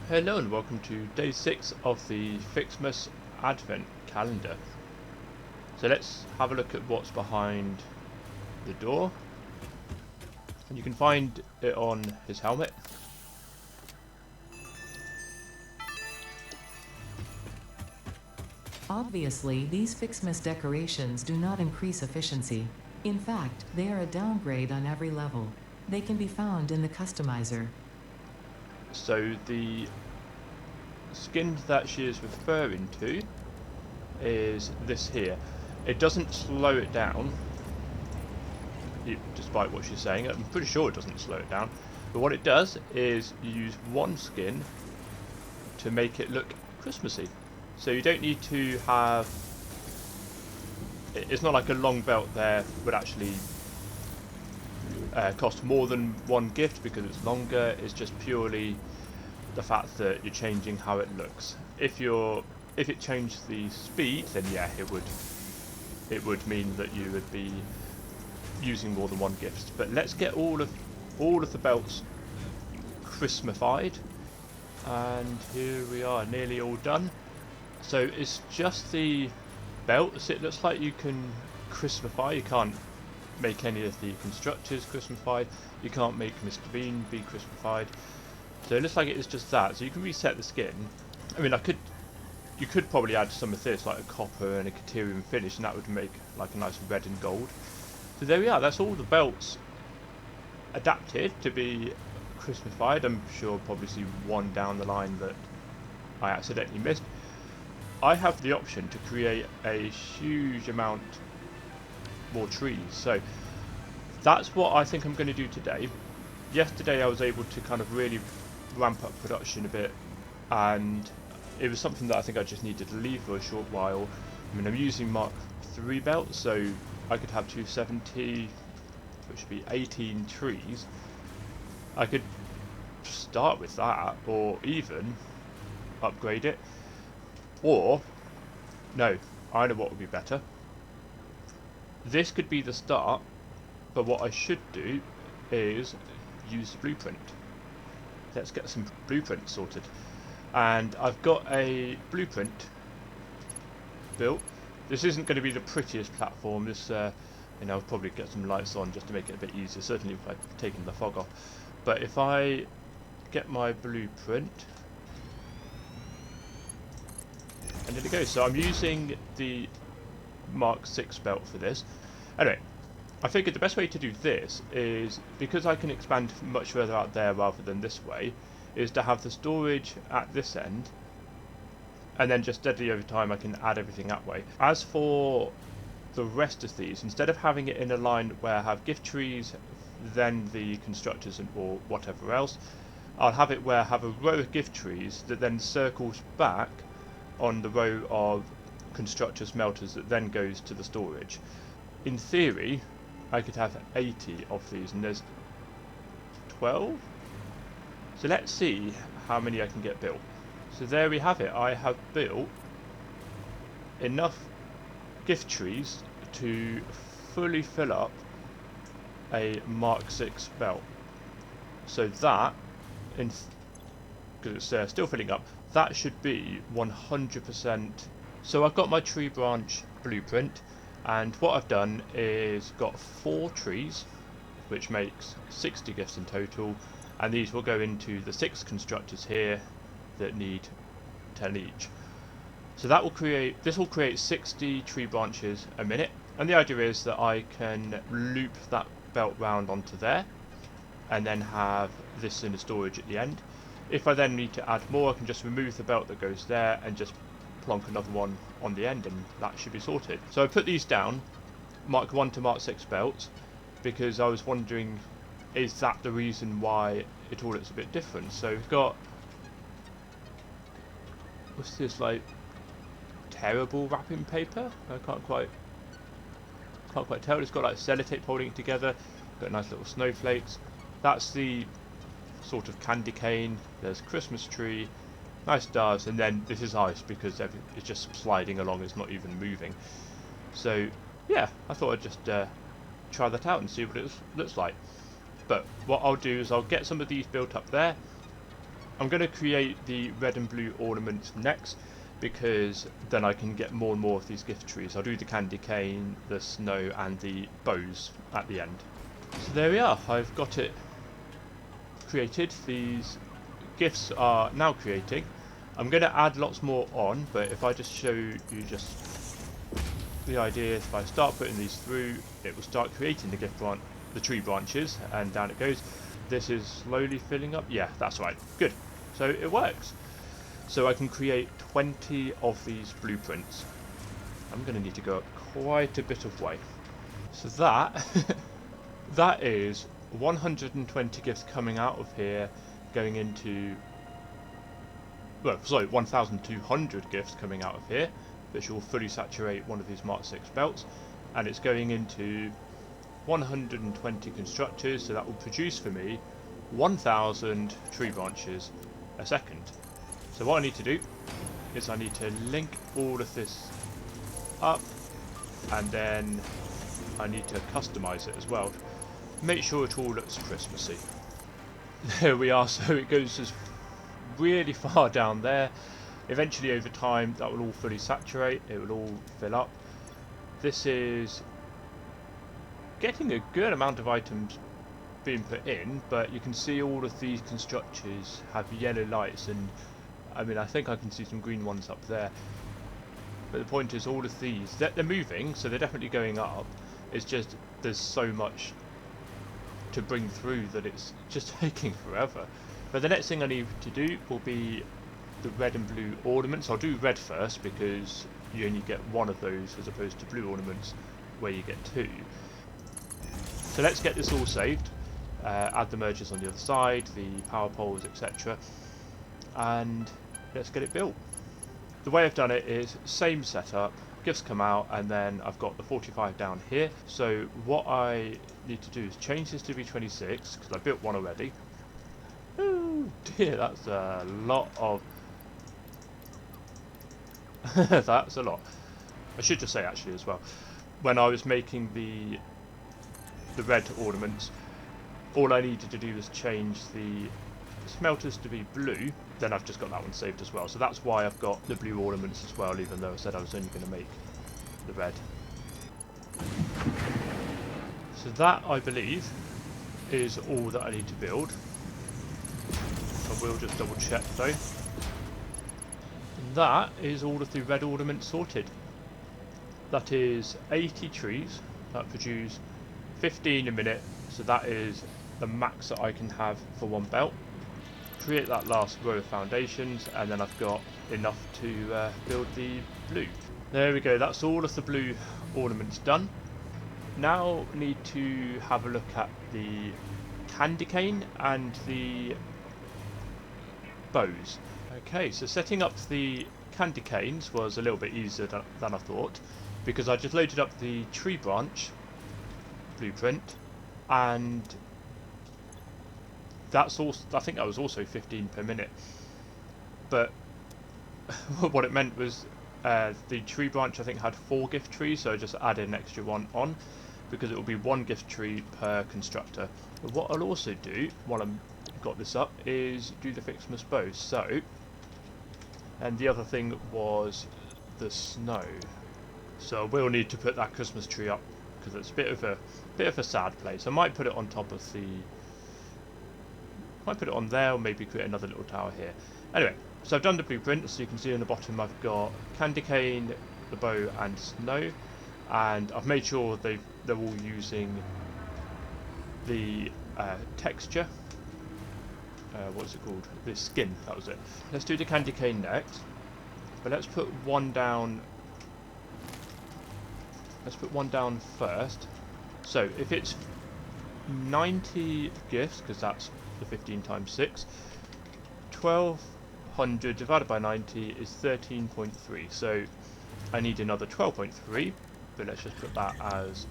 Hello and welcome to day 6 of the Fixmas Advent calendar. So let's have a look at what's behind the door. And you can find it on his helmet. Obviously, these Fixmas decorations do not increase efficiency. In fact, they are a downgrade on every level. They can be found in the customizer. So the skin that she is referring to is this here. It doesn't slow it down, despite what she's saying. I'm pretty sure it doesn't slow it down. But what it does is you use one skin to make it look Christmassy. So you don't need to have... It's not like a long belt there would actually cost more than one gift because it's longer. It's just purely the fact that you're changing how it looks. If it changed the speed, then yeah, it would mean that you would be using more than one gift. But let's get all of the belts Christmasified, and here we are, nearly all done. So it's just the belt, so it looks like you can Christmify. You can't make any of the constructors Christmasified. You can't make Mr. Bean be Christmasified. So it looks like it is just that. So you can reset the skin. I mean, you could probably add some of this, like a copper and a Caterium finish, and that would make like a nice red and gold. So there we are. That's all the belts adapted to be Christmasified. I'm sure I'll probably see one down the line that I accidentally missed. I have the option to create a huge amount more trees, so that's what I think I'm going to do today. Yesterday I was able to kind of really ramp up production a bit, and it was something that I think I just needed to leave for a short while. I mean, I'm using Mark III belts, so I could have 270, which would be 18 trees. I could start with that, or even upgrade it. Or, no, I know what would be better. This could be the start, but what I should do is use the blueprint. Let's get some blueprints sorted. And I've got a blueprint built. This isn't going to be the prettiest platform. This, I'll probably get some lights on just to make it a bit easier, certainly if I've taken the fog off. But if I get my blueprint, and there we go. So I'm using the Mark VI belt for this. Anyway, I figured the best way to do this is, because I can expand much further out there rather than this way, is to have the storage at this end, and then just steadily over time I can add everything that way. As for the rest of these, instead of having it in a line where I have gift trees, then the constructors or whatever else, I'll have it where I have a row of gift trees that then circles back on the row of constructor smelters that then goes to the storage. In theory, I could have 80 of these, and there's 12. So let's see how many I can get built. So there we have it. I have built enough gift trees to fully fill up a Mark VI belt. So that, because it's still filling up, that should be 100%. So I've got my tree branch blueprint, and what I've done is got 4 trees, which makes 60 gifts in total, and these will go into the 6 constructors here that need 10 each. So that will create, this will create 60 tree branches a minute, and the idea is that I can loop that belt round onto there, and then have this in the storage at the end. If I then need to add more, I can just remove the belt that goes there and just plonk another one on the end, and that should be sorted. So I put these down, Mark 1 to Mark 6 belts, because I was wondering, is that the reason why it all looks a bit different? So we've got, what's this, like terrible wrapping paper? I can't quite tell. It's got like sellotape holding it together. Got nice little snowflakes. That's the sort of candy cane. There's Christmas tree, nice stars, and then this is ice because it's just sliding along. It's not even moving. So yeah, I thought I'd just try that out and see what it looks like. But what I'll do is I'll get some of these built up there, I'm going to create the red and blue ornaments next, because then I can get more and more of these gift trees. I'll do the candy cane, the snow and the bows at the end. So there we are, I've got it created. These gifts are now creating. I'm going to add lots more on, but if I just show you just the idea, if I start putting these through, it will start creating the tree branches, and down it goes. This is slowly filling up. Yeah, that's right. Good. So it works. So I can create 20 of these blueprints. I'm going to need to go up quite a bit of way. So that that is 120 gifts coming out of here, going into, well, sorry, 1,200 gifts coming out of here, which will fully saturate one of these Mark 6 belts, and it's going into 120 constructors, so that will produce for me 1,000 tree branches a second. So what I need to do is I need to link all of this up, and then I need to customize it as well. Make sure it all looks Christmassy. There we are, so it goes as really far down there. Eventually over time that will all fully saturate, it will all fill up. This is getting a good amount of items being put in, but you can see all of these constructors have yellow lights, and I mean, I think I can see some green ones up there. But the point is, all of these, they're moving, so they're definitely going up. It's just, there's so much to bring through that it's just taking forever. But the next thing I need to do will be the red and blue ornaments. I'll do red first, because you only get one of those, as opposed to blue ornaments, where you get two. So let's get this all saved. Add the mergers on the other side, the power poles, etc. And let's get it built. The way I've done it is same setup, gifts come out, and then I've got the 45 down here. So what I need to do is change this to be 26, because I built one already. Oh dear, that's a lot of... that's a lot. I should just say actually as well, when I was making the red ornaments, all I needed to do was change the smelters to be blue. Then I've just got that one saved as well. So that's why I've got the blue ornaments as well, even though I said I was only going to make the red. So that, I believe, is all that I need to build. I will just double check though. And that is all of the red ornaments sorted. That is 80 trees that produce 15 a minute, so that is the max that I can have for one belt. Create that last row of foundations, and then I've got enough to build the blue. There we go, that's all of the blue ornaments done. Now need to have a look at the candy cane and the bows. Okay, so setting up the candy canes was a little bit easier than I thought, because I just loaded up the tree branch blueprint, and that's also, I think that was also 15 per minute. But what it meant was the tree branch I think had 4 gift trees, so I just added an extra one on, because it will be 1 gift tree per constructor. But what I'll also do while I've got this up is do the Fixmas bows. So, and the other thing was the snow. So we'll need to put that Christmas tree up, because it's a bit of a sad place. I might put it on top of the, might put it on there, or maybe create another little tower here. Anyway, so I've done the blueprint, so you can see on the bottom I've got candy cane, the bow and snow, and I've made sure they're all using the texture, what's it called, the skin, that was it. Let's do the candy cane next, but let's put one down. Let's put one down first. So if it's 90 gifts, because that's the 15 times 6, 1200 divided by 90 is 13.3. So I need another 12.3, but let's just put that as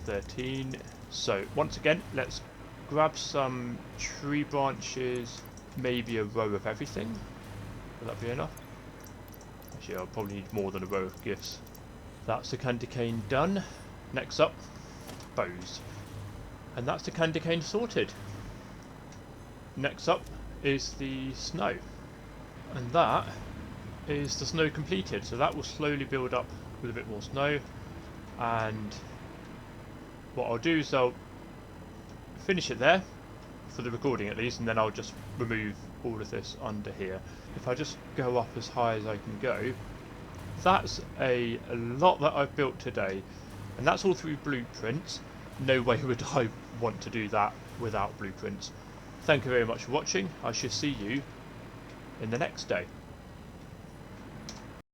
13. So once again, let's grab some tree branches, maybe a row of everything. Will that be enough? Actually, I'll probably need more than a row of gifts. That's the candy cane done. Next up, bows. And that's the candy cane sorted. Next up is the snow, and that is the snow completed. So that will slowly build up with a bit more snow, and what I'll do is I'll finish it there for the recording at least, and then I'll just remove all of this under here. If I just go up as high as I can go, that's a lot that I've built today, and that's all through blueprints. No way would I want to do that without blueprints. Thank you very much for watching. I shall see you in the next day.